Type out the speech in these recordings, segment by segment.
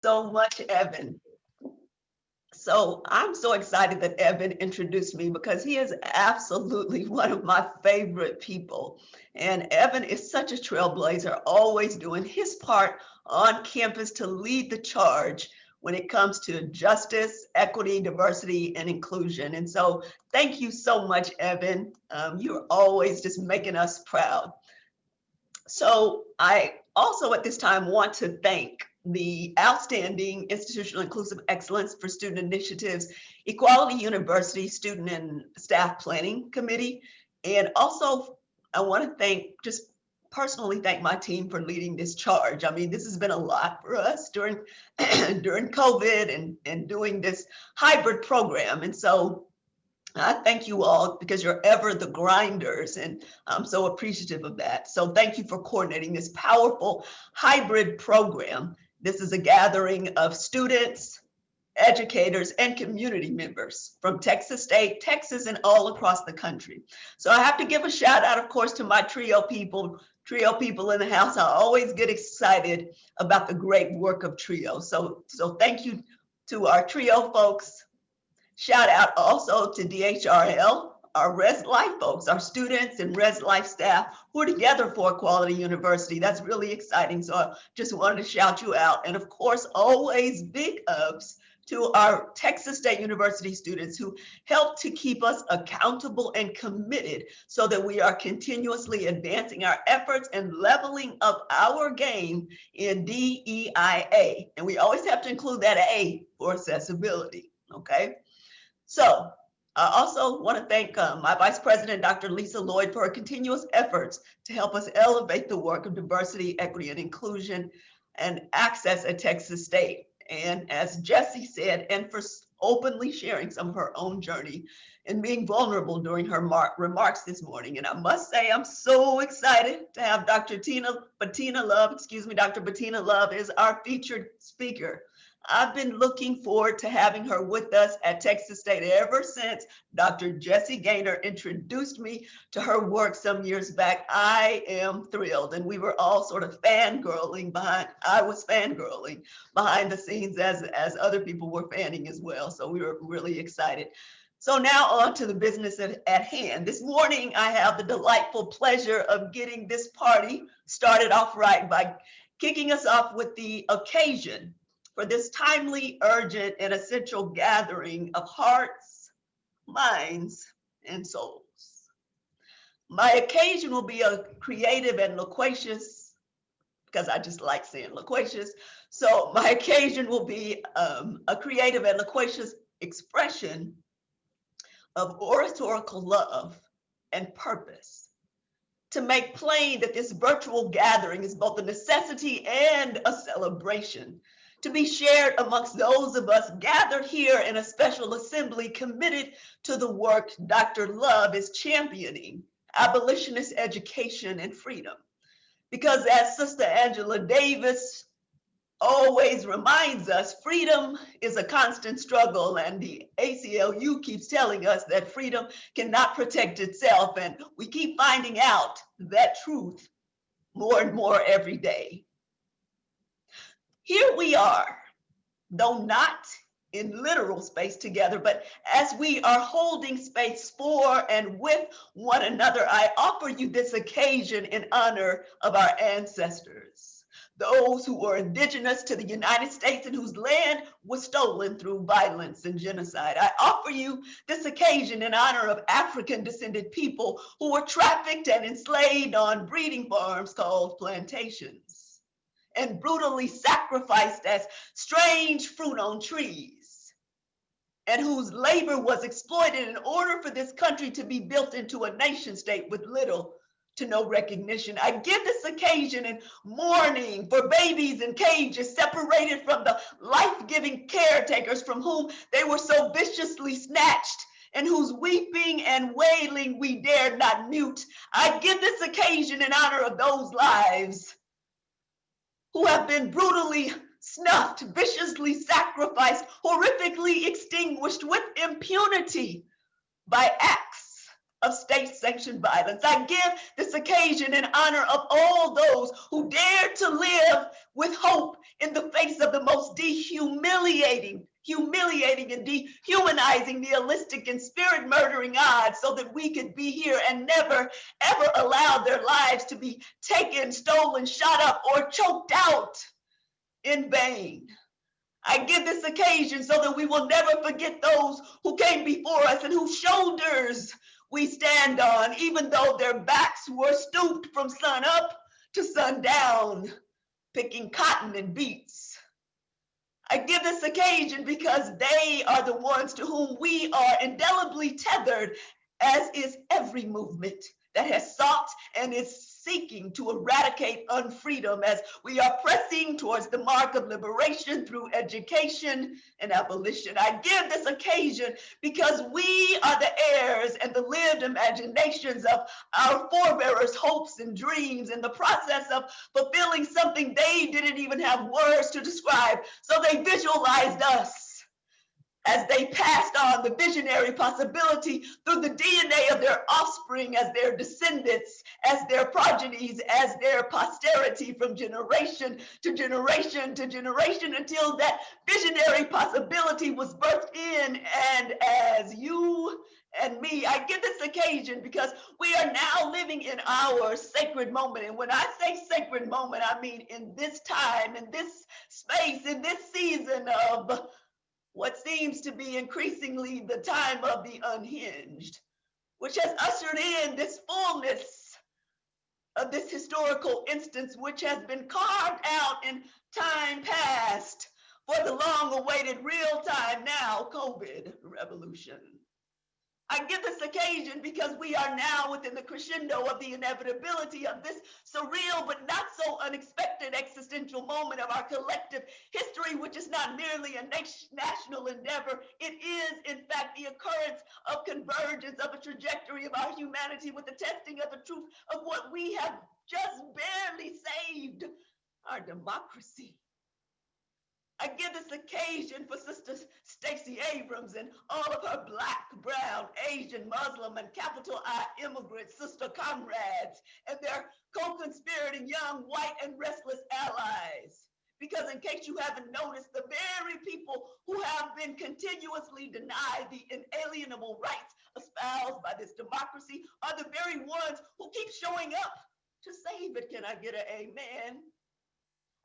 So much, Evan. So I'm so excited that Evan introduced me because he is absolutely one of my favorite people. And Evan is such a trailblazer, always doing his part on campus to lead the charge when it comes to justice, equity, diversity, and inclusion. And so thank you so much, Evan. You're always just making us proud. So I also at this time want to thank the outstanding Institutional Inclusive Excellence for Student Initiatives, Equality University Student and Staff Planning Committee. And also I want to just personally thank my team for leading this charge. I mean, this has been a lot for us during during COVID and doing this hybrid program. And so I thank you all because you're ever the grinders, and I'm so appreciative of that. So thank you for coordinating this powerful hybrid program. This is a gathering of students, educators, and community members from Texas State, Texas, and all across the country. So I have to give a shout out, of course, to my trio people in the house. I always get excited about the great work of trio. So thank you to our trio folks. Shout out also to DHRL, our Res Life folks, our students and Res Life staff who are together for Equality University. That's really exciting. So I just wanted to shout you out. And of course, always big ups to our Texas State University students who help to keep us accountable and committed so that we are continuously advancing our efforts and leveling up our game in DEIA. And we always have to include that A for accessibility, okay? So I also want to thank my Vice President, Dr. Lisa Lloyd, for her continuous efforts to help us elevate the work of diversity, equity, and inclusion and access at Texas State. And as Jessie said, and for openly sharing some of her own journey and being vulnerable during her remarks this morning. And I must say, I'm so excited to have Dr. Bettina Love is our featured speaker. I've been looking forward to having her with us at Texas State ever since Dr. Jessie Gaynor introduced me to her work some years back. I am thrilled. And we were all sort of fangirling I was fangirling behind the scenes as other people were fanning as well. So we were really excited. So now on to the business at hand. This morning, I have the delightful pleasure of getting this party started off right by kicking us off with the occasion for this timely, urgent, and essential gathering of hearts, minds, and souls. My occasion will be a creative and loquacious, because I just like saying loquacious. So my occasion will be a creative and loquacious expression of oratorical love and purpose to make plain that this virtual gathering is both a necessity and a celebration to be shared amongst those of us gathered here in a special assembly committed to the work Dr. Love is championing, abolitionist education and freedom. Because as Sister Angela Davis always reminds us, freedom is a constant struggle, and the ACLU keeps telling us that freedom cannot protect itself, and we keep finding out that truth more and more every day. Here we are, though not in literal space together, but as we are holding space for and with one another, I offer you this occasion in honor of our ancestors, those who were indigenous to the United States and whose land was stolen through violence and genocide. I offer you this occasion in honor of African descended people who were trafficked and enslaved on breeding farms called plantations, and brutally sacrificed as strange fruit on trees, and whose labor was exploited in order for this country to be built into a nation state with little to no recognition. I give this occasion in mourning for babies in cages separated from the life-giving caretakers from whom they were so viciously snatched, and whose weeping and wailing we dared not mute. I give this occasion in honor of those lives who have been brutally snuffed, viciously sacrificed, horrifically extinguished with impunity by acts of state-sanctioned violence. I give this occasion in honor of all those who dare to live with hope in the face of the most humiliating and dehumanizing, nihilistic, and spirit-murdering odds, so that we could be here and never, ever allow their lives to be taken, stolen, shot up, or choked out in vain. I give this occasion so that we will never forget those who came before us and whose shoulders we stand on, even though their backs were stooped from sun up to sundown, picking cotton and beets. I give this occasion because they are the ones to whom we are indelibly tethered, as is every movement that has sought and is seeking to eradicate unfreedom, as we are pressing towards the mark of liberation through education and abolition. I give this occasion because we are the heirs and the lived imaginations of our forebears' hopes and dreams in the process of fulfilling something they didn't even have words to describe. So they visualized us as they passed on the visionary possibility through the DNA of their offspring, as their descendants, as their progenies, as their posterity, from generation to generation to generation, until that visionary possibility was birthed in and as you and me. I give this occasion because we are now living in our sacred moment. And when I say sacred moment, I mean in this time, in this space, in this season of what seems to be increasingly the time of the unhinged, which has ushered in this fullness of this historical instance, which has been carved out in time past for the long-awaited real-time now COVID revolution. I give this occasion because we are now within the crescendo of the inevitability of this surreal but not so unexpected existential moment of our collective history, which is not merely a national endeavor. It is, in fact, the occurrence of convergence of a trajectory of our humanity with the testing of the truth of what we have just barely saved, our democracy. I give this occasion for Sister Stacey Abrams and all of her Black, brown, Asian, Muslim, and capital I immigrant sister comrades and their co-conspirating young, white, and restless allies. Because in case you haven't noticed, the very people who have been continuously denied the inalienable rights espoused by this democracy are the very ones who keep showing up to save it. Can I get an amen?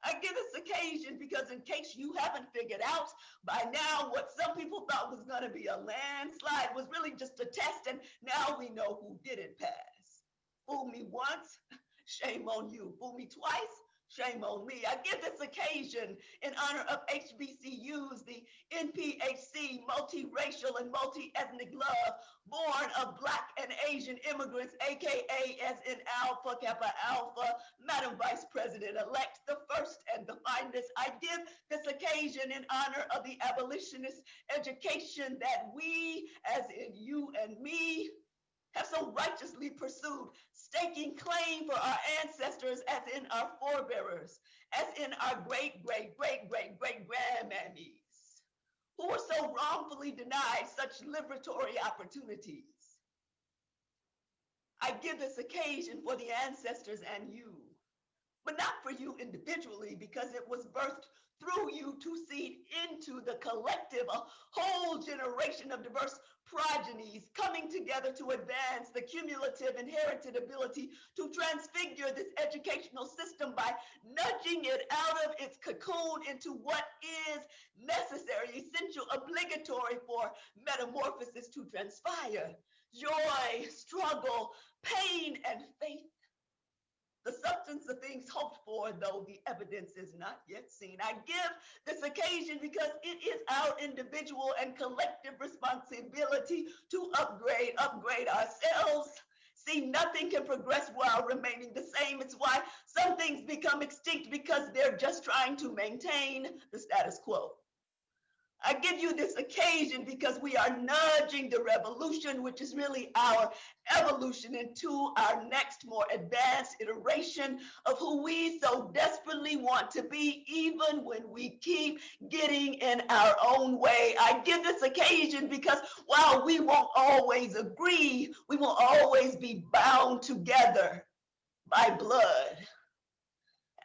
I give this occasion because in case you haven't figured out by now, what some people thought was going to be a landslide was really just a test, and now we know who didn't pass. Fool me once, shame on you. Fool me twice, shame on me. I give this occasion in honor of HBCUs, the NPHC, multiracial and multi-ethnic love, born of Black and Asian immigrants, AKA as in Alpha Kappa Alpha, Madam Vice President-elect, the first and the finest. I give this occasion in honor of the abolitionist education that we, as in you and me, have so righteously pursued, staking claim for our ancestors as in our forebearers, as in our great-great-great-great-great-grandmammies, who were so wrongfully denied such liberatory opportunities. I give this occasion for the ancestors and you, but not for you individually, because it was birthed through you to seed into the collective, a whole generation of diverse progenies coming together to advance the cumulative inherited ability to transfigure this educational system by nudging it out of its cocoon into what is necessary, essential, obligatory for metamorphosis to transpire. Joy, struggle, pain, and faith, the substance of things hoped for, though the evidence is not yet seen. I give this occasion because it is our individual and collective responsibility to upgrade ourselves. See, nothing can progress while remaining the same. It's why some things become extinct, because they're just trying to maintain the status quo. I give you this occasion because we are nudging the revolution, which is really our evolution, into our next, more advanced iteration of who we so desperately want to be, even when we keep getting in our own way. I give this occasion because while we won't always agree, we will always be bound together by blood,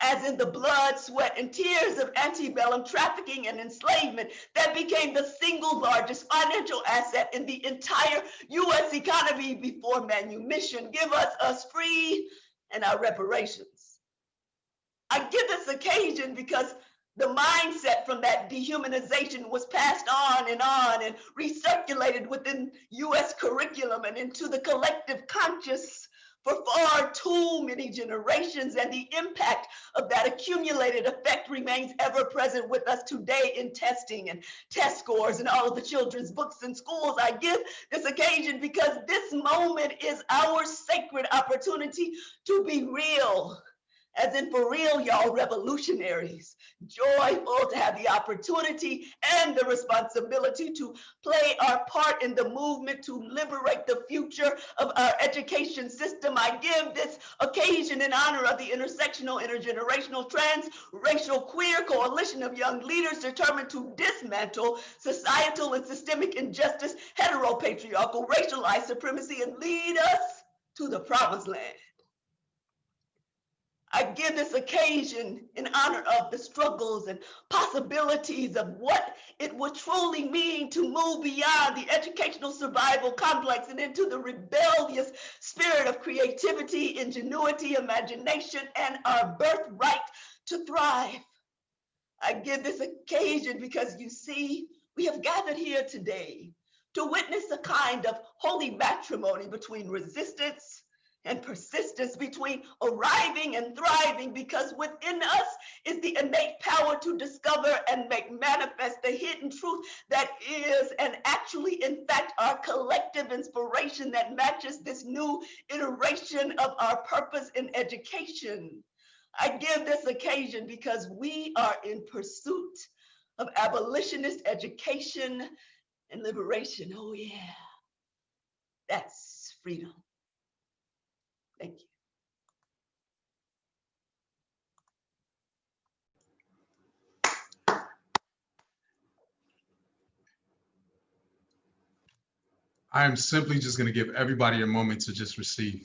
as in the blood, sweat, and tears of antebellum trafficking and enslavement that became the single largest financial asset in the entire U.S. economy before manumission. Give us free and our reparations. I give this occasion because the mindset from that dehumanization was passed on and recirculated within U.S. curriculum and into the collective conscious for far too many generations, and the impact of that accumulated effect remains ever present with us today in testing and test scores and all of the children's books in schools. I give this occasion because this moment is our sacred opportunity to be real. As in for real, y'all, revolutionaries, joyful to have the opportunity and the responsibility to play our part in the movement to liberate the future of our education system. I give this occasion in honor of the intersectional, intergenerational, transracial, queer coalition of young leaders determined to dismantle societal and systemic injustice, heteropatriarchal, racialized supremacy, and lead us to the promised land. I give this occasion in honor of the struggles and possibilities of what it would truly mean to move beyond the educational survival complex and into the rebellious spirit of creativity, ingenuity, imagination, and our birthright to thrive. I give this occasion because you see, we have gathered here today to witness a kind of holy matrimony between resistance and persistence, between arriving and thriving, because within us is the innate power to discover and make manifest the hidden truth that is and actually, in fact, our collective inspiration that matches this new iteration of our purpose in education. I give this occasion because we are in pursuit of abolitionist education and liberation. Oh yeah, that's freedom. Thank you. I am simply just going to give everybody a moment to just receive.